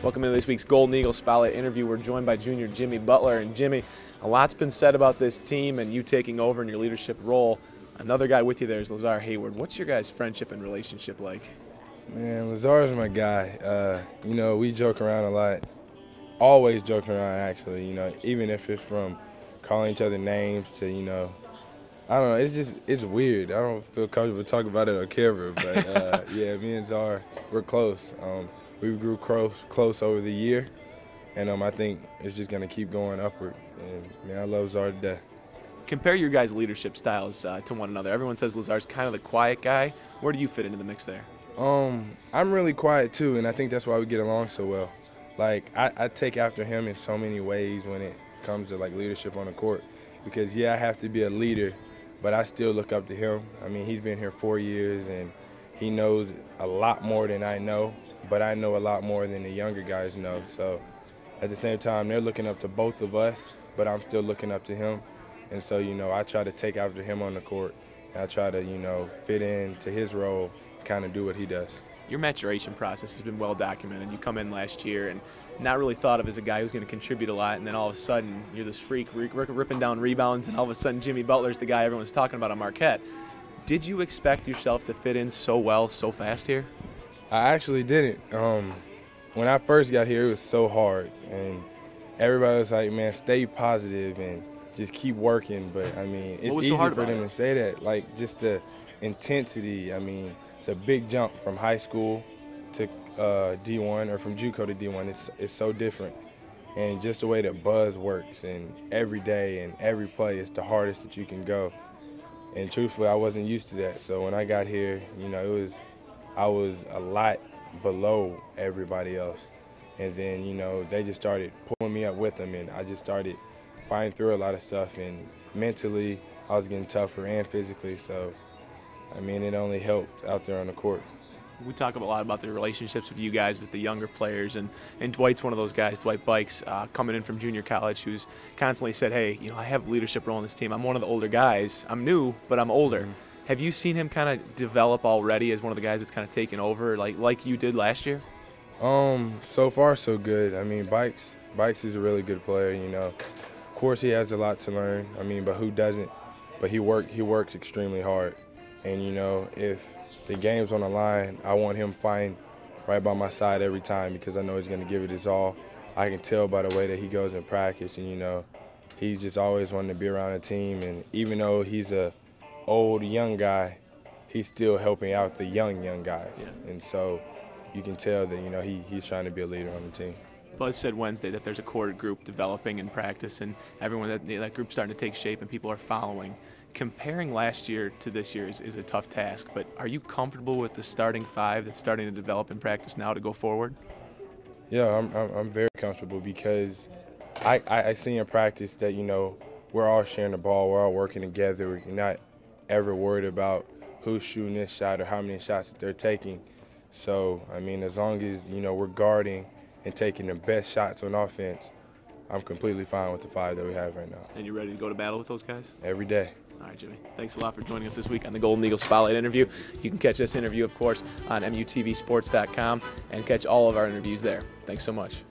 Welcome to this week's Golden Eagle Spotlight interview. We're joined by junior Jimmy Butler. And Jimmy, a lot's been said about this team and you taking over in your leadership role. Another guy with you there is Lazar Hayward. What's your guys' friendship and relationship like? Man, Lazar's my guy. We joke around a lot. Always joking around, actually. Even if it's from calling each other names to, I don't know. It's weird. I don't feel comfortable talking about it on camera. But, yeah, me and Zar, we're close. We grew close over the year. And I think it's just going to keep going upward. And, man, I love Zar to death. Compare your guys' leadership styles to one another. Everyone says Lazar's kind of the quiet guy. Where do you fit into the mix there? I'm really quiet, too, and I think that's why we get along so well. Like, I take after him in so many ways when it comes to, like, leadership on the court. Because, yeah, I have to be a leader, but I still look up to him. I mean, he's been here 4 years, and he knows a lot more than I know, but I know a lot more than the younger guys know. So, at the same time, they're looking up to both of us, but I'm still looking up to him. And so, I try to take after him on the court. And I try to, fit into his role, kind of do what he does. Your maturation process has been well documented. You come in last year and not really thought of as a guy who's going to contribute a lot, and then all of a sudden you're this freak ripping down rebounds, and all of a sudden Jimmy Butler's the guy everyone's talking about on Marquette. Did you expect yourself to fit in so well, so fast here? I actually didn't. When I first got here, it was so hard, and everybody was like, man, stay positive and just keep working. But, I mean, it's easy for them to say that. Like, just the intensity, I mean, it's a big jump from high school to D1 or from JUCO to D1. It's so different. And just the way that buzz works and every day and every play, it's the hardest that you can go. And truthfully, I wasn't used to that. So when I got here, I was a lot below everybody else. And then, they just started pulling me up with them, and I just started fighting through a lot of stuff. And mentally, I was getting tougher and physically. So, I mean, it only helped out there on the court. We talk a lot about the relationships with you guys, with the younger players, and Dwight's one of those guys, Dwight Bikes, coming in from junior college, who's constantly said, hey, I have a leadership role in this team. I'm one of the older guys. I'm new, but I'm older. Mm-hmm. Have you seen him kind of develop already as one of the guys that's kind of taken over, like you did last year? So far, so good. I mean, Bikes is a really good player, Of course, he has a lot to learn. I mean, but who doesn't? But he works extremely hard. And, if the game's on the line, I want him fighting right by my side every time because I know he's going to give it his all. I can tell by the way that he goes in practice, and, he's just always wanting to be around a team. And even though he's a old, young guy, he's still helping out the young guys. Yeah. And so you can tell that, he's trying to be a leader on the team. Buzz said Wednesday that there's a core group developing in practice, and everyone that group's starting to take shape and people are following. Comparing last year to this year is a tough task, but are you comfortable with the starting five that's starting to develop in practice now to go forward? Yeah, I'm very comfortable because I see in practice that, we're all sharing the ball, we're all working together. We're not ever worried about who's shooting this shot or how many shots that they're taking. So, I mean, as long as, we're guarding and taking the best shots on offense, I'm completely fine with the five that we have right now. And you ready to go to battle with those guys? Every day. All right, Jimmy. Thanks a lot for joining us this week on the Golden Eagle Spotlight interview. You can catch this interview, of course, on MUTVsports.com and catch all of our interviews there. Thanks so much.